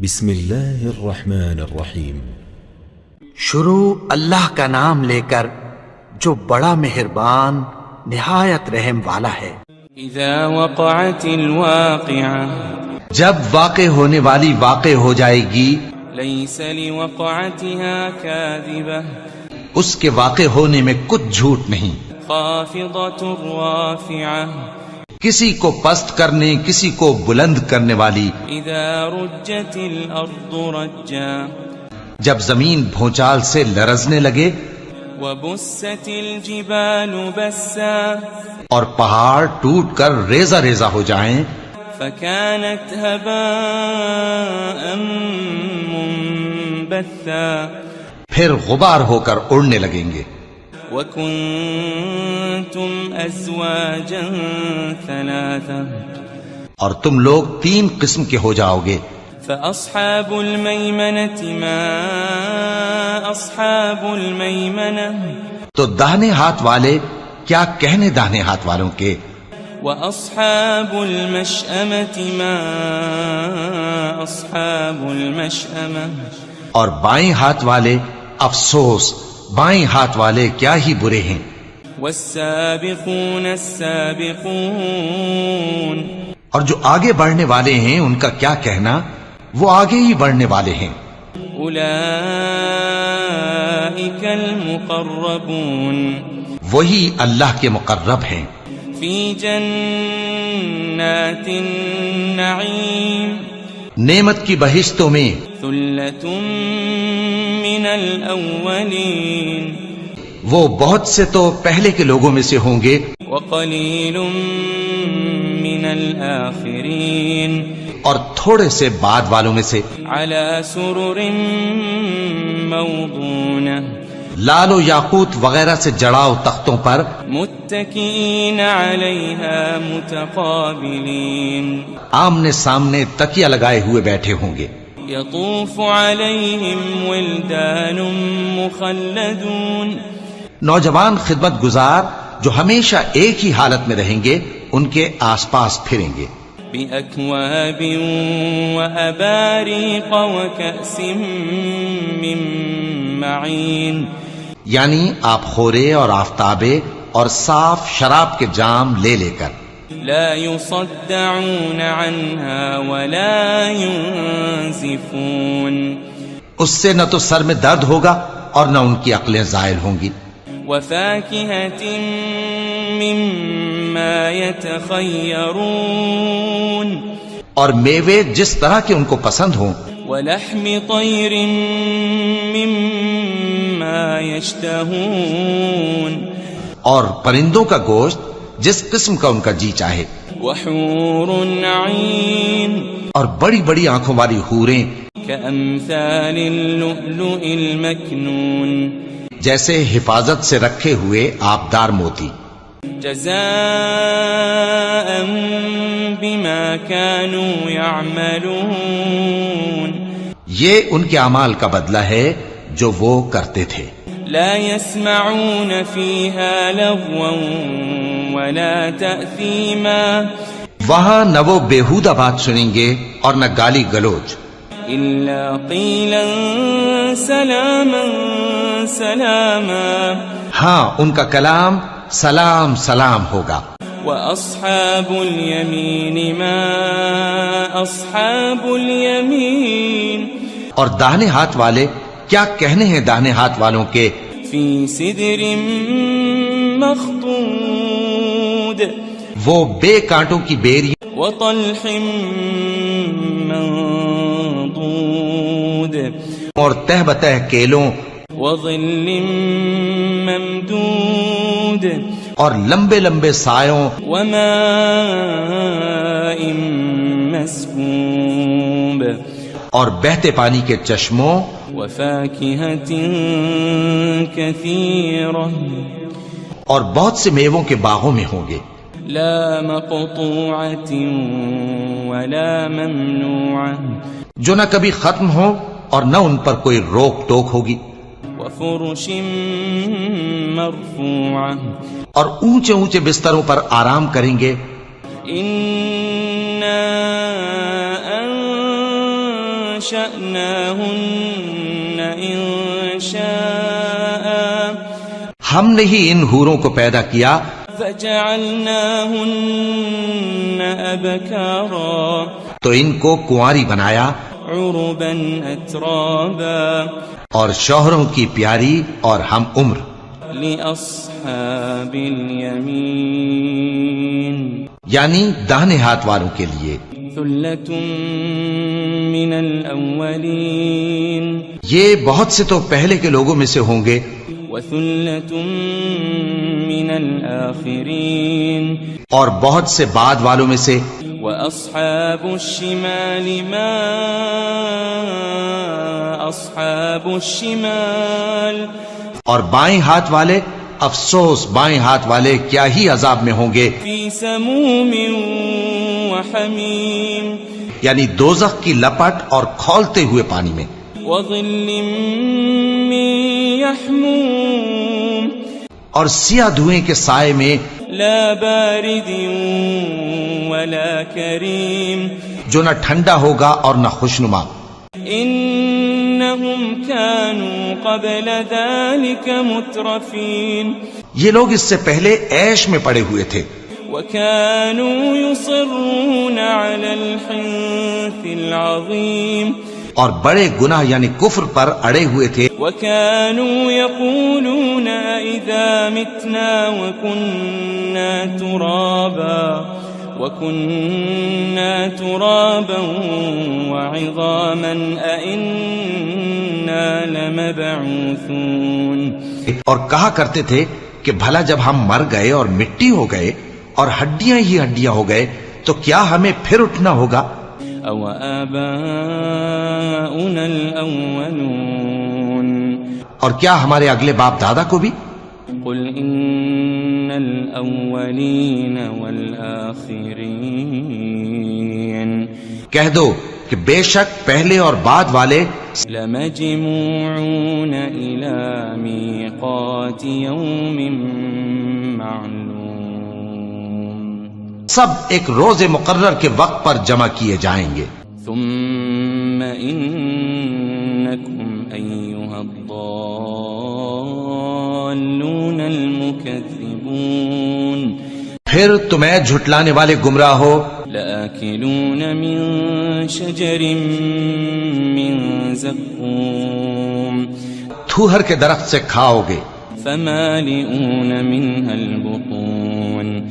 بسم اللہ الرحمن الرحیم۔ شروع اللہ کا نام لے کر جو بڑا مہربان نہایت رحم والا ہے۔ اذا وقعت الواقعہ، جب واقع ہونے والی واقع ہو جائے گی، لیس لوقعتها کاذبہ، اس کے واقع ہونے میں کچھ جھوٹ نہیں، خافضۃ رافعہ، کسی کو پست کرنے کسی کو بلند کرنے والی۔ اذا رجت الارض رجا، جب زمین بھونچال سے لرزنے لگے، وبست الجبال بسا، اور پہاڑ ٹوٹ کر ریزہ ریزہ ہو جائیں، فكانت هباء منبثا، پھر غبار ہو کر اڑنے لگیں گے۔ وكنتم ازواجا ثلاثا، اور تم لوگ 3 قسم کے ہو جاؤ گے۔ فاصحاب المیمنة ما اصحاب المیمنة، تو داہنے ہاتھ والے کیا کہنے داہنے ہاتھ والوں کے، واصحاب المشأمة ما اصحاب المشأمة، اور بائیں ہاتھ والے افسوس، بائیں ہاتھ والے کیا ہی برے ہیں۔ والسابقون السابقون، اور جو آگے بڑھنے والے ہیں ان کا کیا کہنا، وہ آگے ہی بڑھنے والے ہیں۔ اولئک المقربون، وہی اللہ کے مقرب ہیں۔ فی جنات النعیم، نعمت کی بہشتوں میں، ثلۃ من الاولین، وہ بہت سے تو پہلے کے لوگوں میں سے ہوں گے، وقلیل من الآخرین، اور تھوڑے سے بعد والوں میں سے۔ علی سرر موضونہ، لال و یاقوت وغیرہ سے جڑاؤ تختوں پر، متکئین علیہا متقابلین، آمنے سامنے تکیہ لگائے ہوئے بیٹھے ہوں گے۔ یطوف علیہم ولدان مخلدون، نوجوان خدمت گزار جو ہمیشہ ایک ہی حالت میں رہیں گے ان کے آس پاس پھریں گے۔ بأکواب وأباریق وکأس من معین، یعنی آپ خورے اور آفتابے اور صاف شراب کے جام لے لے کر۔ لا يصدعون عنها ولا ينزفون، اس سے نہ تو سر میں درد ہوگا اور نہ ان کی عقلیں زائل ہوں گی۔ وفاكهة مما يتخيرون، اور میوے جس طرح کے ان کو پسند ہوں، ولحم طير مما يشتهون، اور پرندوں کا گوشت جس قسم کا ان کا جی چاہے، وحور عين، اور بڑی بڑی آنکھوں والی حوریں كأمثال اللؤلؤ المكنون، جیسے حفاظت سے رکھے ہوئے آبدار موتی۔ جزاء بما كانوا يعملون، یہ ان کے اعمال کا بدلہ ہے جو وہ کرتے تھے۔ لا يسمعون فيها لغوا ولا تأثيما، وہاں نہ وہ بیہودہ بات سنیں گے اور نہ گالی گلوچ، إلا قيلا سلاما سلاما، ہاں ان کا کلام سلام سلام ہوگا۔ وأصحاب اليمين ما أصحاب اليمين، اور داہنے ہاتھ والے کیا کہنے ہیں داہنے ہاتھ والوں کے، في سدر مخضود، وہ بے کانٹوں کی بیری وطلح منضود، اور تہ بتہ کیلوں وظل ممدود، اور لمبے لمبے سایوں، وماء مسكوب، اور بہتے پانی کے چشموں، وفاكهة كثيرة، اور بہت سے میووں کے باغوں میں ہوں گے۔ لا مقطوعة ولا ممنوعة، جو نہ کبھی ختم ہو اور نہ ان پر کوئی روک ٹوک ہوگی۔ وفرش مرفوعة، اور اونچے اونچے بستروں پر آرام کریں گے۔ إنا وأنشأناهن إنشاء ہم نے ہی ان حوروں کو پیدا کیا فجعلناهن أبكارا تو ان کو کنواری بنایا عربا أترابا اور شوہروں کی پیاری اور ہم عمر لأصحاب اليمين یعنی داہنے ہاتھ والوں کے لیے ثلة من الأولين یہ بہت سے تو پہلے کے لوگوں میں سے ہوں گے وثلة من الآخرين اور بہت سے بعد والوں میں سے وأصحاب الشمال ما أصحاب الشمال اور بائیں ہاتھ والے افسوس بائیں ہاتھ والے کیا ہی عذاب میں ہوں گے في سموم وحميم یعنی دوزخ کی لپٹ اور کھولتے ہوئے پانی میں وظل من يحموم اور سیاہ دھوئیں کے سائے میں لا بارد ولا كريم جو نہ ٹھنڈا ہوگا اور نہ خوشنما إنهم كانوا قبل ذلك مترفين یہ لوگ اس سے پہلے عیش میں پڑے ہوئے تھے وكانوا يصرون على الحنث العظيم اور بڑے گناہ یعنی کفر پر اڑے ہوئے تھے وكانوا يقولون إذا متنا وكنا ترابا وعظاما أئنا لمبعوثون اور کہا کرتے تھے کہ بھلا جب ہم مر گئے اور مٹی ہو گئے اور ہڈیاں ہی ہڈیاں ہو گئے تو کیا ہمیں پھر اٹھنا ہوگا أو آباؤنا الأولون اور کیا ہمارے اگلے باپ دادا کو بھی قل إن الأولين والآخرين کہہ دو کہ بے شک پہلے اور بعد والے لمجموعون إلى ميقات يوم معلوم سب ایک روز مقرر کے وقت پر جمع کیے جائیں گے ثم إنكم أيها الضالون المكذبون پھر تمہیں جھٹلانے والے گمراہ ہو لآكلون من شجر من زقوم تھوہر کے درخت سے کھاؤ گے فمالئون منها البطون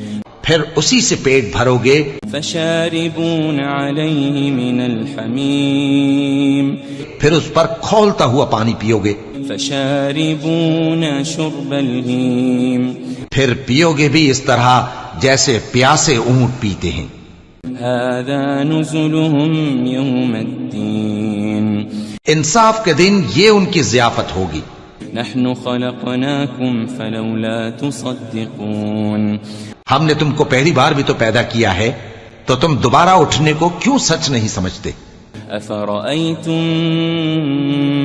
پھر اسی سے پیٹ بھرو گے فشاربون عليه من الحميم پھر اس پر کھولتا ہوا پانی پیو گے فشاربون شرب الهيم پھر پیو گے بھی اس طرح جیسے پیاسے اونٹ پیتے ہیں هذا نزلهم يوم الدين انصاف کے دن یہ ان کی ضیافت ہوگی نحن خلقناكم فلولا تصدقون ہم نے تم کو پہلی بار بھی تو پیدا کیا ہے تو تم دوبارہ اٹھنے کو کیوں سچ نہیں سمجھتے أفرأيتم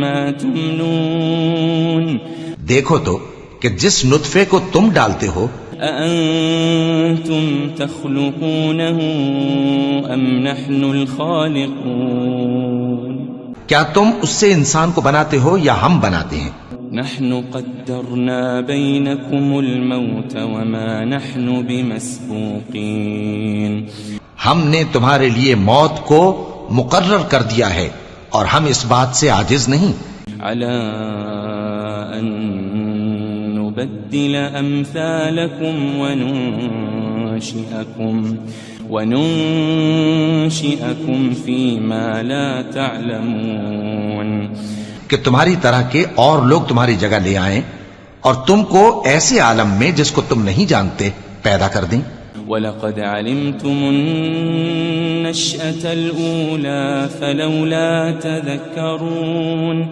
ما تمنون دیکھو تو کہ جس نطفے کو تم ڈالتے ہو أأنتم تخلقونه أم نحن الخالقون کیا تم اس سے انسان کو بناتے ہو یا ہم بناتے ہیں نحن قدرنا بينكم الموت وما نحن بمسبوقين ہم نے تمہارے لیے موت کو مقرر کر دیا ہے اور ہم اس بات سے عاجز نہیں على أن نبدل أمثالكم وننشئكم فيما لا تعلمون کہ تمہاری طرح کے اور لوگ تمہاری جگہ لے آئیں اور تم کو ایسے عالم میں جس کو تم نہیں جانتے پیدا کر دیں وَلَقَدْ عَلِمْتُمُ النَّشْأَةَ الْأُولَى فَلَوْلَا تَذَكَّرُونَ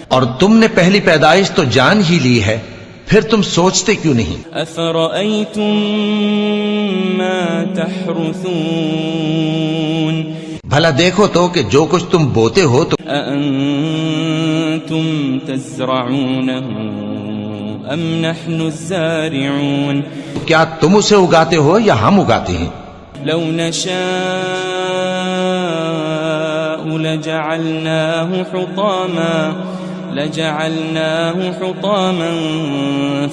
اور تم نے پہلی پیدائش تو جان ہی لی ہے پھر تم سوچتے کیوں نہیں أَفَرَأَيْتُم مَّا تَحْرُثُونَ بھلا دیکھو تو کہ جو کچھ تم بوتے ہو تو أَأَنتُمْ تَزْرَعُونَهُ أَمْ نَحْنُ الزَّارِعُونَ کیا تم اسے اگاتے ہو یا ہم اگاتے ہیں لو نشاء لجعلناه حطاما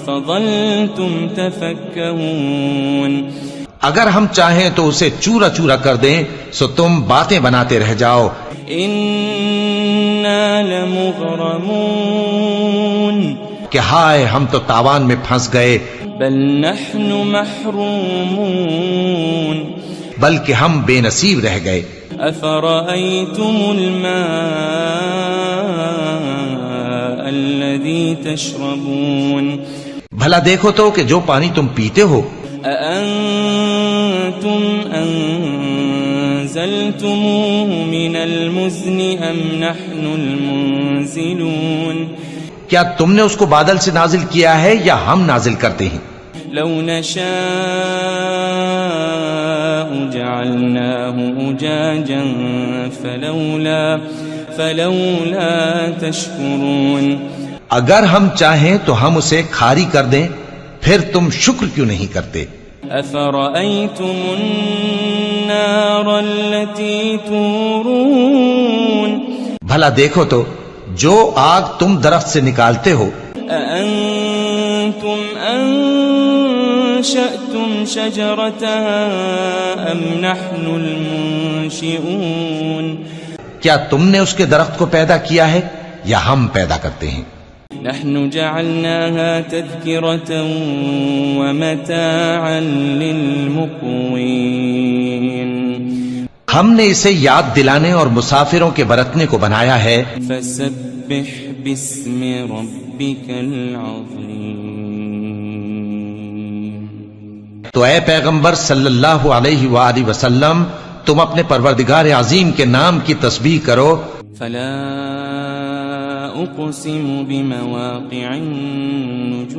فظلتم تفكهون. اگر ہم چاہیں تو اسے چورا چورا کر دیں سو تم باتیں بناتے رہ جاؤ. انا لمغرمون. کہ ہائے ہم تو تاوان میں پھنس گئے. بل نحن محرومون. بلکہ ہم بے نصیب رہ گئے. افرأيتم الماء الذي تشربون. بھلا دیکھو تو کہ جو پانی تم پیتے ہو. أأنتم أنزلتموه من المزن أم نحن المنزلون. کیا تم نے اس کو بادل سے نازل کیا ہے یا ہم نازل کرتے ہیں؟ لو نشاء جعلناه أجاجا فلولا تشكرون. اگر ہم چاہیں تو ہم اسے کھاری کر دیں پھر تم شکر کیوں نہیں کرتے؟ أفرأيتم النار التي تورون. بھلا دیکھو تو جو آگ تم درخت سے نکالتے ہو. أأنتم أنشأتم شجرتها أم نحن المنشئون. کیا تم نے اس کے درخت کو پیدا کیا ہے یا ہم پیدا کرتے ہیں؟ نحن جعلناها تذكرة ومتاعا للمقوين. ہم نے اسے یاد دلانے اور مسافروں کے برتنے کو بنایا ہے. فسبح باسم ربك العظيم. تو اے پیغمبر صلی اللہ علیہ وآلہ وسلم تم اپنے پروردگار عظیم کے نام کی تسبیح کرو. فلا اقسم بمواقع النجوم.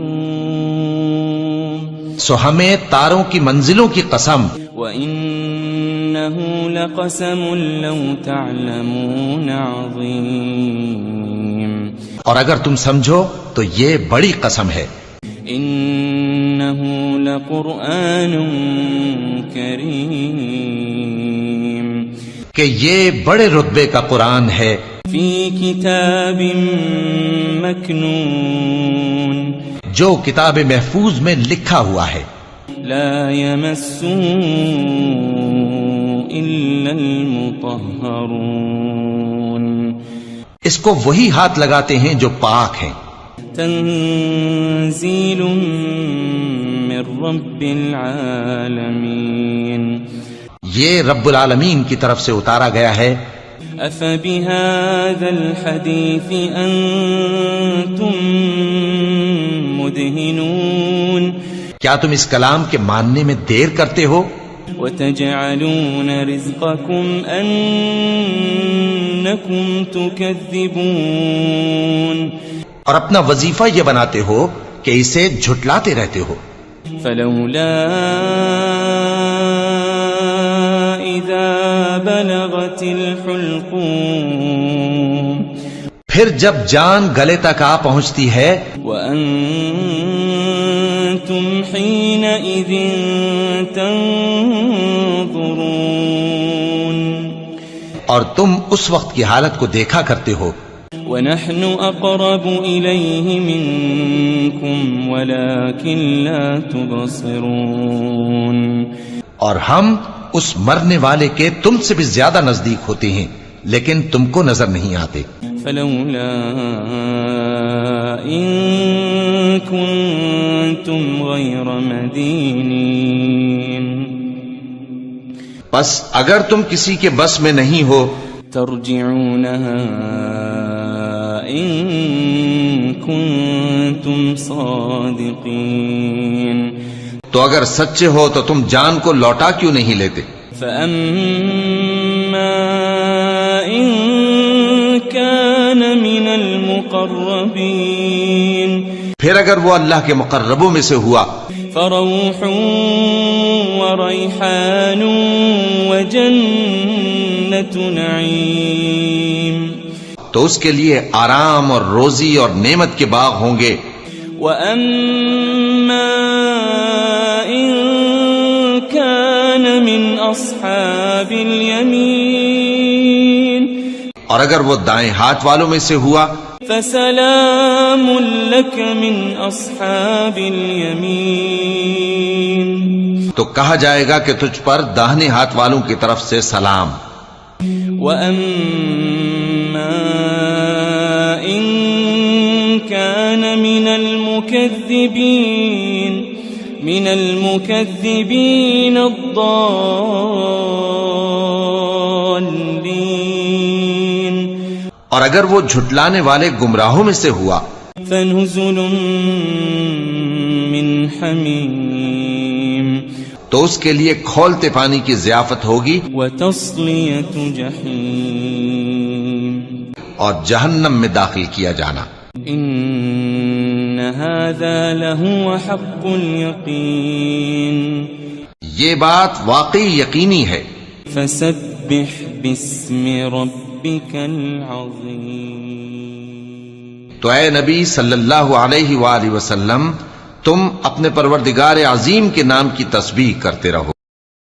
سو ہمیں تاروں کی منزلوں کی قسم. وَإِنَّهُ لَقَسَمٌ لَوْ تَعْلَمُونَ عَظِيمٌ. اور اگر تم سمجھو تو یہ بڑی قسم ہے. إِنَّهُ لَقُرْآنٌ كَرِيمٌ. کہ یہ بڑے رتبے کا قرآن ہے. فِي كِتَابٍ مَكْنُونٍ. جو کتاب محفوظ میں لکھا ہوا ہے. لا يمسه إلا المطهرون. اس کو وہی ہاتھ لگاتے ہیں جو پاک ہیں. تنزيل من رب العالمين. یہ رب العالمین کی طرف سے اتارا گیا ہے. أفبهذا الحديث أنتم مدهنون. کیا تم اس کلام کے ماننے میں دیر کرتے ہو؟ وتجعلون رزقكم أنكم تكذبون. اور اپنا وظیفہ یہ بناتے ہو کہ اسے جھٹلاتے رہتے ہو. فلولا إذا بلغت الحلقوم. پھر جب جان گلے تک آ پہنچتی ہے. وأنتم حينئذ تنظرون. اور تم اس وقت کی حالت کو دیکھا کرتے ہو. ونحن أقرب إليه منكم ولكن لا تبصرون. اور ہم اس مرنے والے کے تم سے بھی زیادہ نزدیک ہوتے ہیں لیکن تم کو نظر نہیں آتے. فلولا إن كنتم غير مدينين. بس اگر تم کسی کے بس میں نہیں ہو ترجعونها إن كنتم صادقين. تو اگر سچے ہو تو تم جان کو لوٹا کیوں نہیں لیتے؟ فأما إن كان من المقربين. پھر اگر وہ اللہ کے مقربوں میں سے ہوا فروح وريحان وجنة نعيم. تو اس کے لیے آرام اور روزی اور نعمت کے باغ ہوں گے. وأما إن كان من أصحاب اليمين اور اگر وہ دائیں ہاتھ والوں میں سے ہوا فسلام لك من أصحاب اليمين تو کہا جائے گا کہ تجھ پر داہنے ہاتھ والوں کی طرف سے سلام. وأما إن كان من المكذبين الضالين اور اگر وہ جھٹلانے والے گمراہوں میں سے ہوا فنزل من حمیم تو اس کے لیے کھولتے پانی کی ضیافت ہوگی وتصلیۃ جحیم اور جہنم میں داخل کیا جانا. ان هذا لهو حق اليقین یہ بات واقعی یقینی ہے. فسبح باسم ربك العظیم تو اے نبی صلی اللہ علیہ وآلہ وسلم تم اپنے پروردگار عظیم کے نام کی تسبیح کرتے رہو.